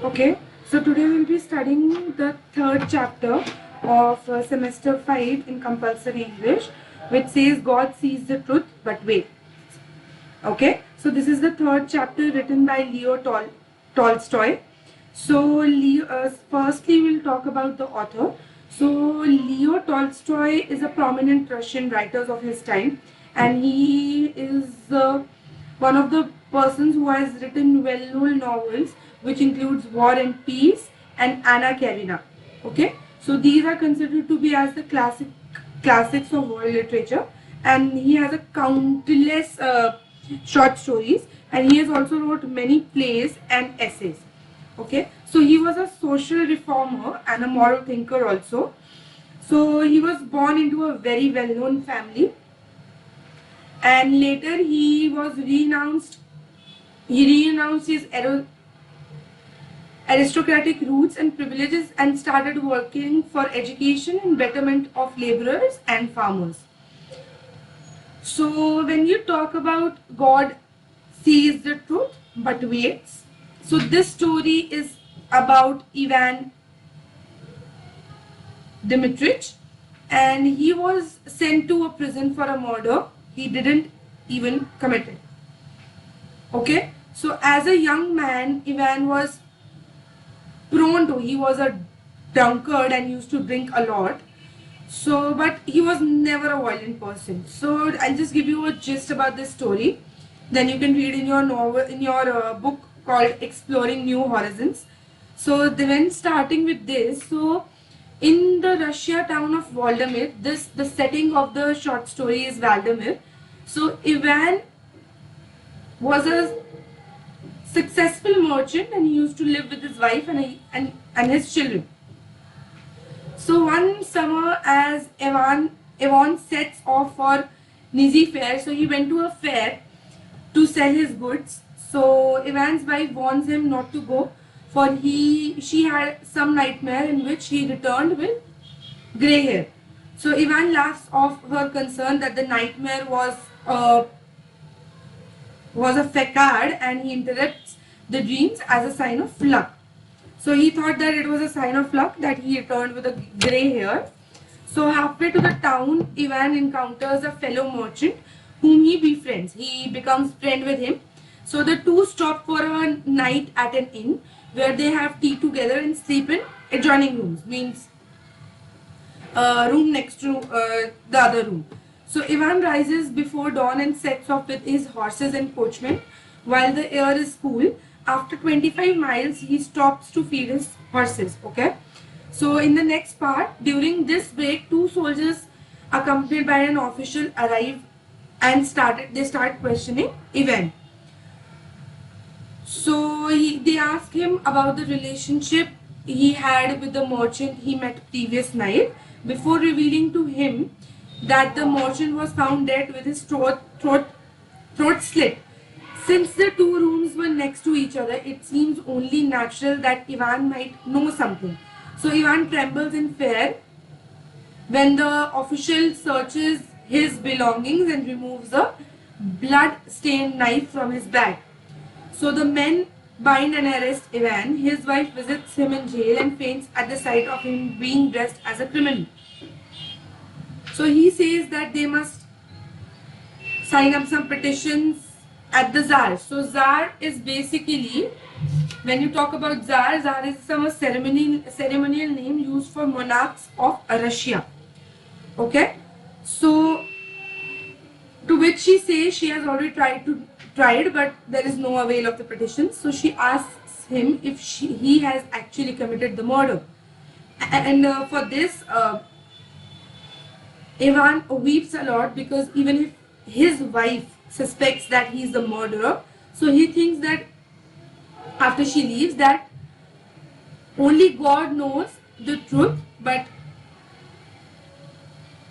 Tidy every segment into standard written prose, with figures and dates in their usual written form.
Okay, so today we'll be studying the third chapter of semester 5 in compulsory English, which says God sees the truth but wait. Okay, so this is the third chapter written by Tolstoy. So firstly we'll talk about the author. So Leo Tolstoy is a prominent Russian writer of his time, and he is one of the persons who has written well-known novels, which includes War and Peace and Anna Karenina. Okay, so these are considered to be as the classics of world literature, and he has a countless short stories, and he has also wrote many plays and essays. Okay, so he was a social reformer and a moral thinker also. So he was born into a very well-known family, and later he renounced his aristocratic roots and privileges and started working for education and betterment of laborers and farmers. So when you talk about God sees the truth but waits, so this story is about Ivan Dmitrich, and he was sent to a prison for a murder he didn't even commit it. Okay, so as a young man, Ivan was he was a drunkard and used to drink a lot. So, but he was never a violent person. So I'll just give you a gist about this story. Then you can read in your book called Exploring New Horizons. So when starting with this, so in the Russia town of Vladimir, the setting of the short story is Vladimir. So Ivan was a successful merchant, and he used to live with his wife and his children. So one summer, as Ivan sets off for Nizhny fair, so he went to a fair to sell his goods. So Ivan's wife warns him not to go, for she had some nightmare in which he returned with grey hair. So Ivan laughs off her concern that the nightmare was a facade, and he interprets the dreams as a sign of luck. So he thought that it was a sign of luck that he returned with a grey hair. So halfway to the town, Ivan encounters a fellow merchant whom he befriends. He becomes friend with him. So the two stop for a night at an inn where they have tea together and sleep in adjoining rooms, means room next to the other room. So Ivan rises before dawn and sets off with his horses and coachman while the air is cool. After 25 miles, he stops to feed his horses. Okay. So in the next part, during this break, two soldiers accompanied by an official arrive and they start questioning Ivan. So they ask him about the relationship he had with the merchant he met previous night, before revealing to him that the merchant was found dead with his throat slit. Since the two rooms were next to each other, it seems only natural that Ivan might know something. So Ivan trembles in fear when the official searches his belongings and removes a blood-stained knife from his bag. So the men bind and arrest Ivan. His wife visits him in jail and faints at the sight of him being dressed as a criminal. So he says that they must sign up some petitions at the Tsar. So Tsar is basically, when you talk about Tsar, Tsar is some ceremonial name used for monarchs of Russia. Okay, so to which she says she has already tried, but there is no avail of the petition. So she asks him if he has actually committed the murder, and for this Ivan weeps a lot, because even if his wife suspects that he is the murderer, so he thinks that after she leaves that only God knows the truth, but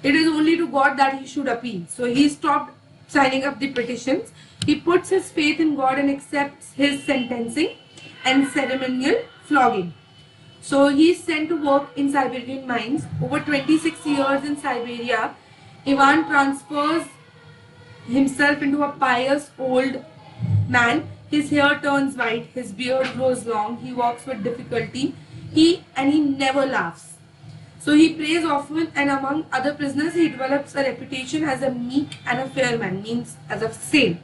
it is only to God that he should appeal. So he stopped signing up the petitions. He puts his faith in God and accepts his sentencing and ceremonial flogging. So he is sent to work in Siberian mines. Over 26 years in Siberia, Ivan transfers himself into a pious old man. His hair turns white, his beard grows long, he walks with difficulty, he never laughs. So he prays often, and among other prisoners he develops a reputation as a meek and a fair man, means as a saint.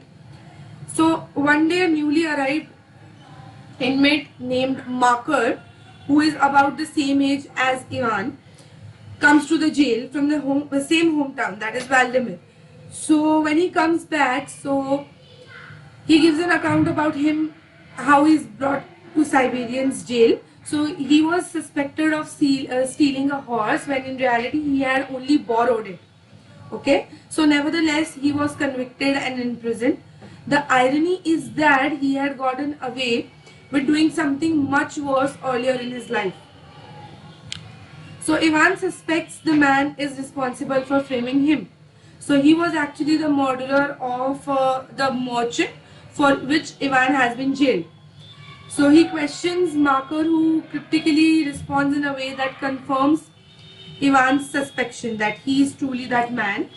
So one day a newly arrived inmate named Makar, who is about the same age as Ivan, comes to the jail from the same hometown, that is Valdemir. So when he comes back, so he gives an account about him, how he's brought to Siberian's jail. So he was suspected of stealing a horse when in reality he had only borrowed it. Okay, so nevertheless he was convicted and imprisoned. The irony is that he had gotten away with doing something much worse earlier in his life. So Ivan suspects the man is responsible for framing him. So he was actually the murderer of the merchant for which Ivan has been jailed. So he questions Makar, who cryptically responds in a way that confirms Ivan's suspicion that he is truly that man.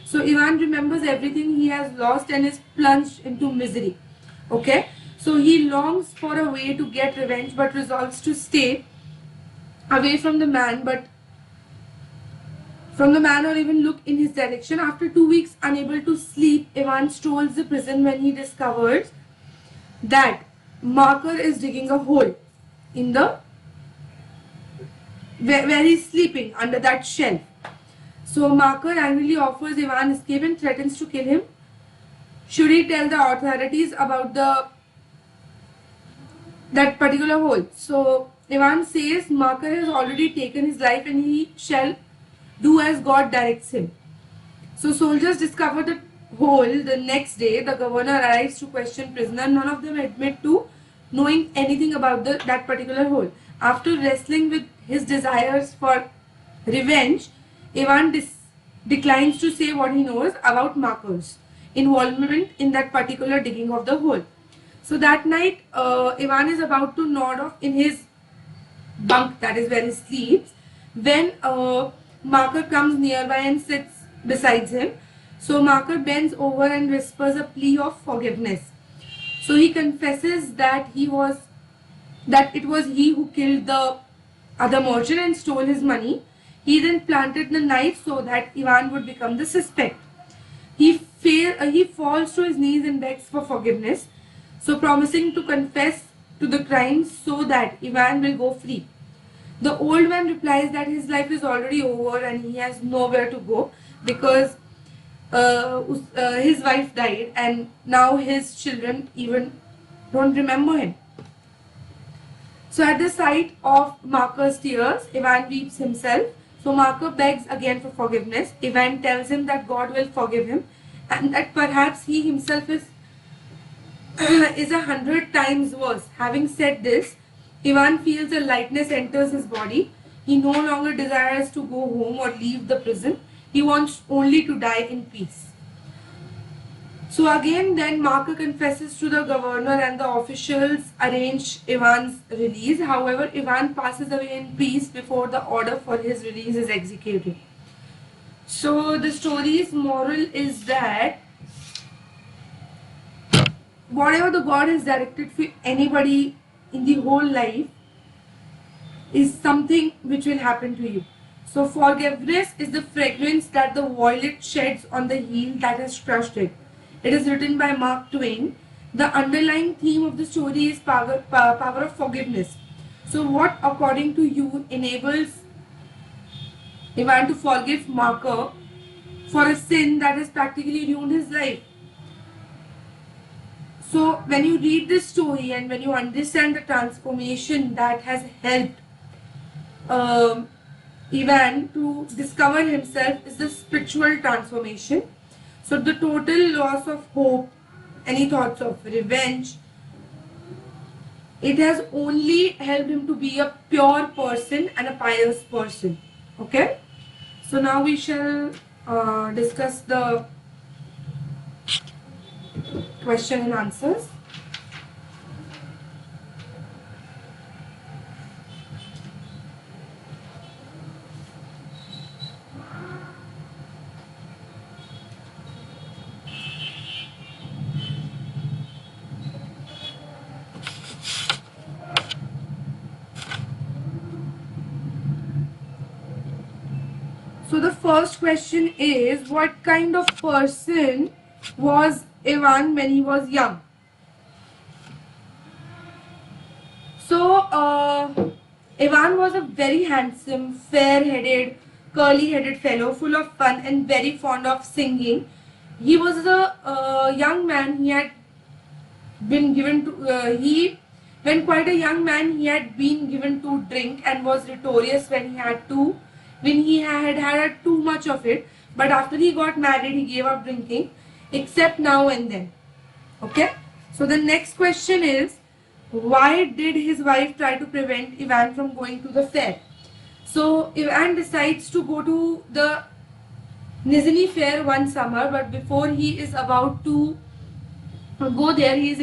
So Ivan remembers everything he has lost and is plunged into misery. Okay, so he longs for a way to get revenge but resolves to stay away from the man, or even look in his direction. After 2 weeks unable to sleep, Ivan strolls the prison when he discovers that Makar is digging a hole in the where he's sleeping under that shelf. So Makar angrily offers Ivan escape and threatens to kill him should he tell the authorities about that particular hole. So Ivan says Makar has already taken his life and he shall do as God directs him. So soldiers discover the hole the next day. The governor arrives to question prisoner. None of them admit to knowing anything about that particular hole. After wrestling with his desires for revenge, Ivan declines to say what he knows about Makar's involvement in that particular digging of the hole. So that night, Ivan is about to nod off in his bunk, that is where he sleeps, when Makar comes nearby and sits beside him. So Makar bends over and whispers a plea of forgiveness. So he confesses that it was he who killed the other merchant and stole his money. He then planted the knife so that Ivan would become the suspect. He falls to his knees and begs for forgiveness, so promising to confess to the crime so that Ivan will go free. The old man replies that his life is already over and he has nowhere to go because his wife died and now his children even don't remember him. So at the sight of Makar's tears, Ivan weeps himself. So Makar begs again for forgiveness. Ivan tells him that God will forgive him and that perhaps he himself is 100 times worse. Having said this, Ivan feels a lightness enters his body. He no longer desires to go home or leave the prison. He wants only to die in peace. So again, then Makar confesses to the governor and the officials arrange Ivan's release. However, Ivan passes away in peace before the order for his release is executed. So the story's moral is that whatever the God has directed for anybody in the whole life is something which will happen to you. So forgiveness is the fragrance that the violet sheds on the heel that has crushed it. It is written by Mark Twain. The underlying theme of the story is power of forgiveness. So what according to you enables Ivan to forgive Makar for a sin that has practically ruined his life? So when you read this story and when you understand the transformation that has helped Ivan to discover himself is the spiritual transformation. So the total loss of hope, any thoughts of revenge, it has only helped him to be a pure person and a pious person. Okay. So now we shall discuss the question and answers. first question is, what kind of person was Ivan when he was young? So, Ivan was a very handsome, fair-headed, curly-headed fellow, full of fun and very fond of singing. He was a young man. He had been given to when quite a young man, he had been given to drink and was notorious when he had too much of it. But after he got married, he gave up drinking, except now and then. Okay. So the next question is, why did his wife try to prevent Ivan from going to the fair? So Ivan decides to go to the Nizhny fair one summer, but before he is about to go there, he's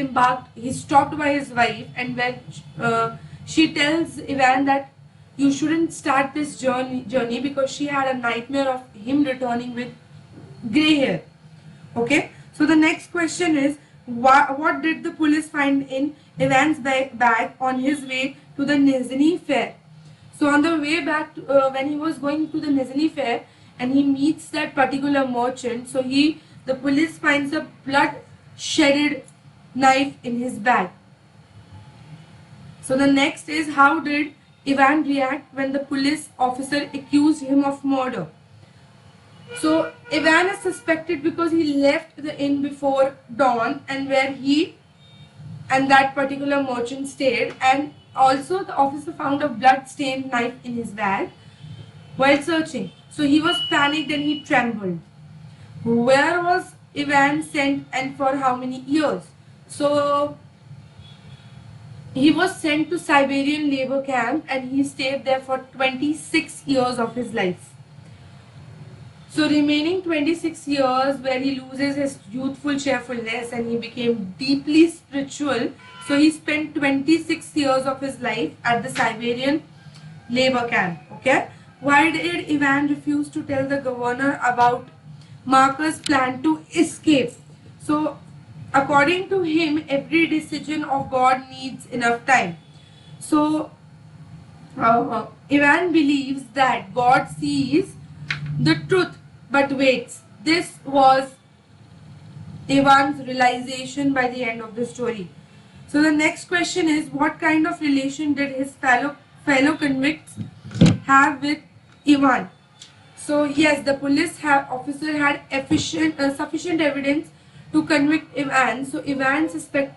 stopped by his wife, and when she tells Ivan that you shouldn't start this journey because she had a nightmare of him returning with grey hair. Okay, so the next question is, what did the police find in Ivan's bag on his way to the Nizhny fair? So on the way back, when he was going to the Nizhny fair and he meets that particular merchant, so the police finds a blood-shedded knife in his bag. So the next is, how did Ivan react when the police officer accused him of murder? So Ivan is suspected because he left the inn before dawn and where he and that particular merchant stayed, and also the officer found a blood-stained knife in his bag while searching. So he was panicked and he trembled. Where was Ivan sent and for how many years? So he was sent to Siberian labor camp and he stayed there for 26 years of his life. So remaining 26 years where he loses his youthful cheerfulness and he became deeply spiritual. So he spent 26 years of his life at the Siberian labor camp. Okay. Why did Ivan refuse to tell the governor about Marker's plan to escape? So according to him, every decision of God needs enough time. So Ivan believes that God sees the truth but waits. This was Ivan's realization by the end of the story. So the next question is, what kind of relation did his fellow convicts have with Ivan? So yes, the police officer had sufficient evidence to convict Ivan. So Ivan suspected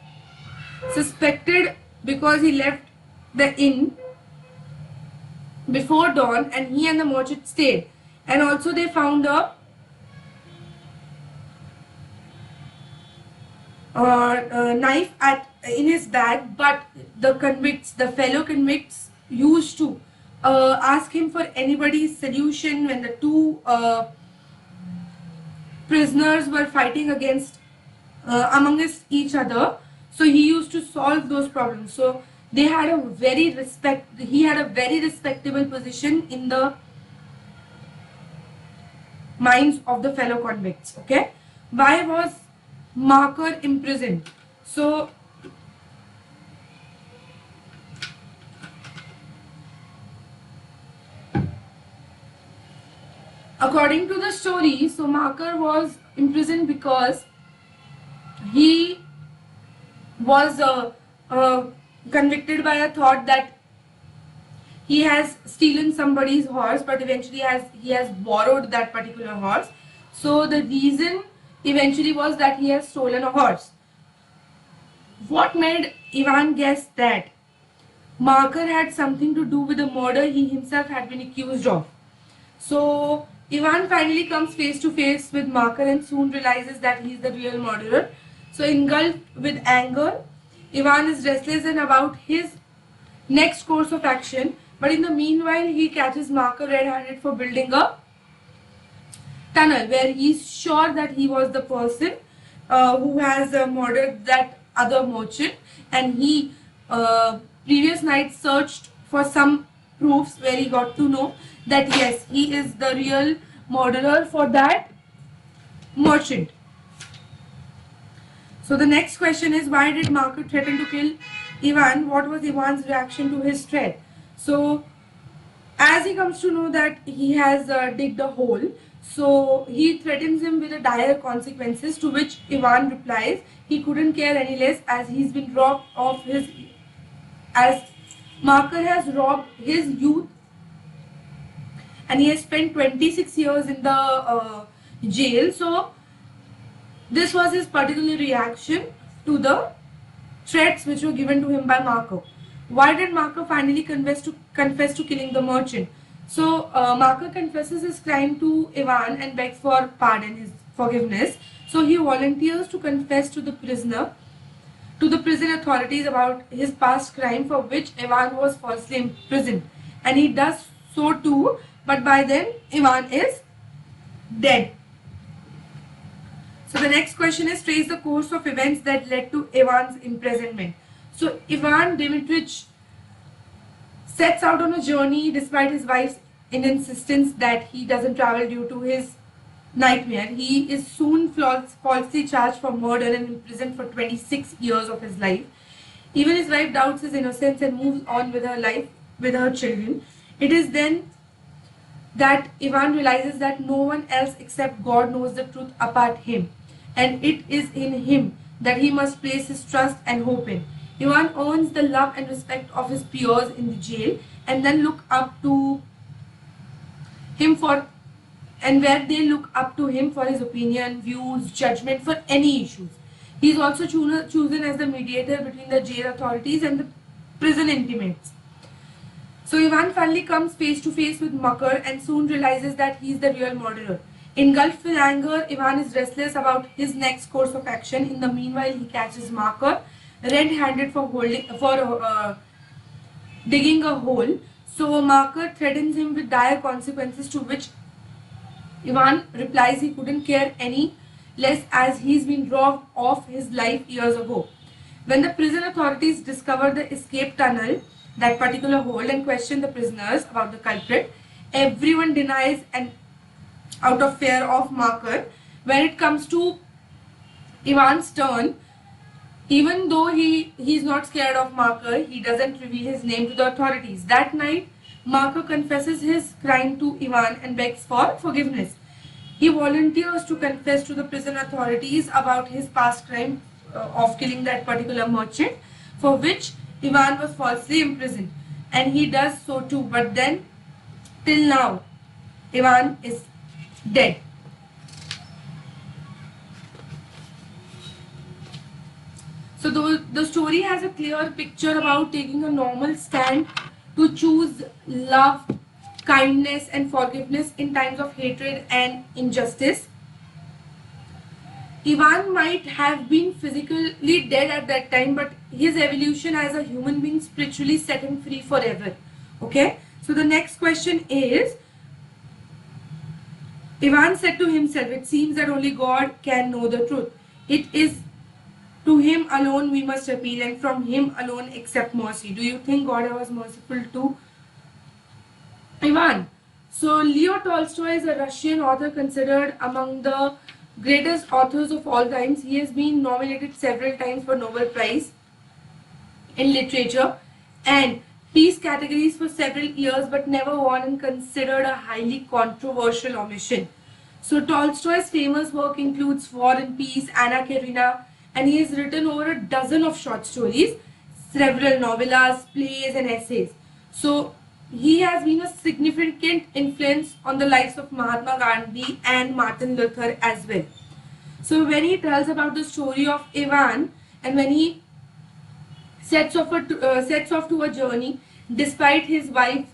because he left the inn before dawn and he and the merchant stayed. And also they found a knife in his bag, but the fellow convicts used to ask him for anybody's solution when the two prisoners were fighting amongst each other. So he used to solve those problems. So he had a very respectable position in the minds of the fellow convicts. Okay, why was Marker imprisoned? So according to the story, so Marker was imprisoned because he was convicted by a thought that he has stolen somebody's horse, but eventually he has borrowed that particular horse. So the reason eventually was that he has stolen a horse. What made Ivan guess that Marker had something to do with the murder he himself had been accused of? So Ivan finally comes face to face with Marker and soon realizes that he is the real murderer. So engulfed with anger, Ivan is restless and about his next course of action. But in the meanwhile, he catches Marker red-handed for building a tunnel where he's sure that he was the person who has murdered that other merchant, and he previous night searched for some proofs where he got to know that yes, he is the real murderer for that merchant. So the next question is, why did Marker threaten to kill Ivan? What was Ivan's reaction to his threat? So As he comes to know that he has digged a hole, so he threatens him with a dire consequences, to which Ivan replies he couldn't care any less, as he's been robbed of his, as Marker has robbed his youth, and he has spent 26 years in the jail. So this was his particular reaction to the threats which were given to him by Marco. Why did Marco finally confess to killing the merchant? So Marco confesses his crime to Ivan and begs for pardon, his forgiveness. So he volunteers to confess to the prison authorities about his past crime, for which Ivan was falsely imprisoned, and he does so too. But by then Ivan is dead. So the next question is, trace the course of events that led to Ivan's imprisonment. So Ivan Dimitrich sets out on a journey despite his wife's insistence that he doesn't travel due to his nightmare. He is soon falsely charged for murder and imprisoned for 26 years of his life. Even his wife doubts his innocence and moves on with her life with her children. It is then that Ivan realizes that no one else except God knows the truth apart him, and it is in him that he must place his trust and hope in. Ivan earns the love and respect of his peers in the jail, and then look up to him for, and where they look up to him for his opinion, views, judgment for any issues. He is also chosen as the mediator between the jail authorities and the prison inmates. So Ivan finally comes face to face with Makar and soon realizes that he is the real murderer. Engulfed with anger, Ivan is restless about his next course of action. In the meanwhile, he catches Makar red-handed for digging a hole. So Makar threatens him with dire consequences, to which Ivan replies he couldn't care any less, as he's been robbed of his life years ago. When the prison authorities discover the escape tunnel, that particular hole, and question the prisoners about the culprit, everyone denies and out of fear of Makar. When it comes to Ivan's turn, even though he's not scared of Makar, he doesn't reveal his name to the authorities. That night, Makar confesses his crime to Ivan and begs for forgiveness. He volunteers to confess to the prison authorities about his past crime of killing that particular merchant, for which Ivan was falsely imprisoned, and he does so too. But then, till now, Ivan is dead. So the story has a clear picture about taking a normal stand to choose love, kindness and forgiveness in times of hatred and injustice. Ivan might have been physically dead at that time, but his evolution as a human being spiritually set him free forever. Okay, so the next question is, Ivan said to himself, it seems that only God can know the truth. It is to him alone we must appeal, and from him alone accept mercy. Do you think God was merciful to Ivan? So Leo Tolstoy is a Russian author considered among the greatest authors of all times. He has been nominated several times for Nobel Prize in literature and peace categories for several years, but never won, and considered a highly controversial omission. So Tolstoy's famous work includes War and Peace, Anna Karenina, and he has written over a dozen of short stories, several novellas, plays and essays. So he has been a significant influence on the lives of Mahatma Gandhi and Martin Luther as well. So when he tells about the story of Ivan, and when he sets off to a journey, despite his wife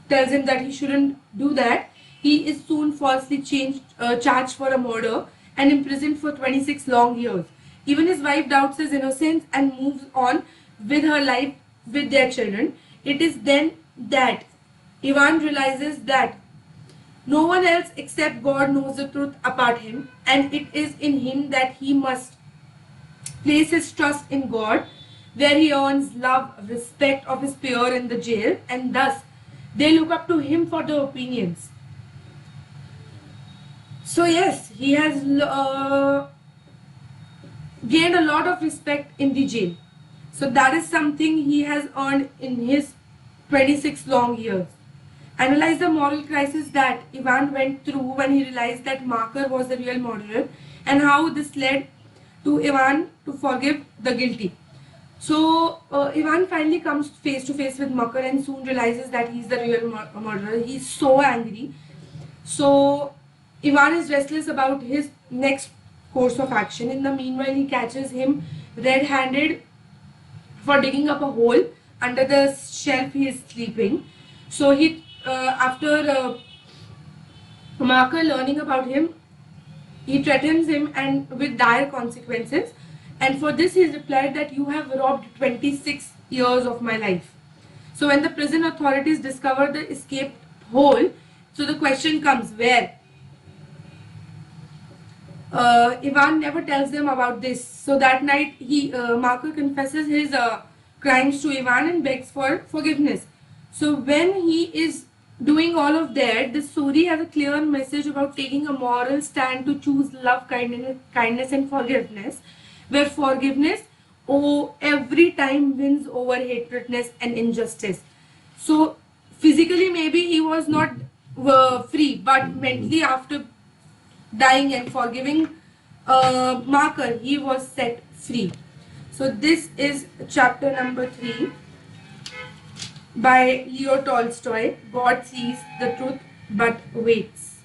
tells him that he shouldn't do that, he is soon falsely charged for a murder and imprisoned for 26 long years. Even his wife doubts his innocence and moves on with her life with their children. It is then that Ivan realizes that no one else except God knows the truth about him, and it is in him that he must place his trust in God, where he earns love, respect of his peer in the jail, and thus they look up to him for their opinions. So yes, he has gained a lot of respect in the jail. So that is something he has earned in his 26 long years. Analyze the moral crisis that Ivan went through when he realized that Makar was the real murderer, and how this led to Ivan to forgive the guilty. So Ivan finally comes face to face with Makar and soon realizes that he's the real murderer. He's so angry. So Ivan is restless about his next course of action. In the meanwhile, he catches him red-handed for digging up a hole under the shelf he is sleeping. So after Makar learning about him, he threatens him and with dire consequences. And for this, he replied that you have robbed 26 years of my life. So when the prison authorities discover the escaped hole, so the question comes where? Ivan never tells them about this. So that night, Makar confesses his crimes to Ivan and begs for forgiveness. So when he is doing all of that, the story has a clear message about taking a moral stand to choose love, kindness and forgiveness, where forgiveness every time wins over hatredness and injustice. So physically maybe he was not free, but mentally after dying and forgiving Makar, he was set free. So this is chapter number 3 by Leo Tolstoy. God sees the truth but waits.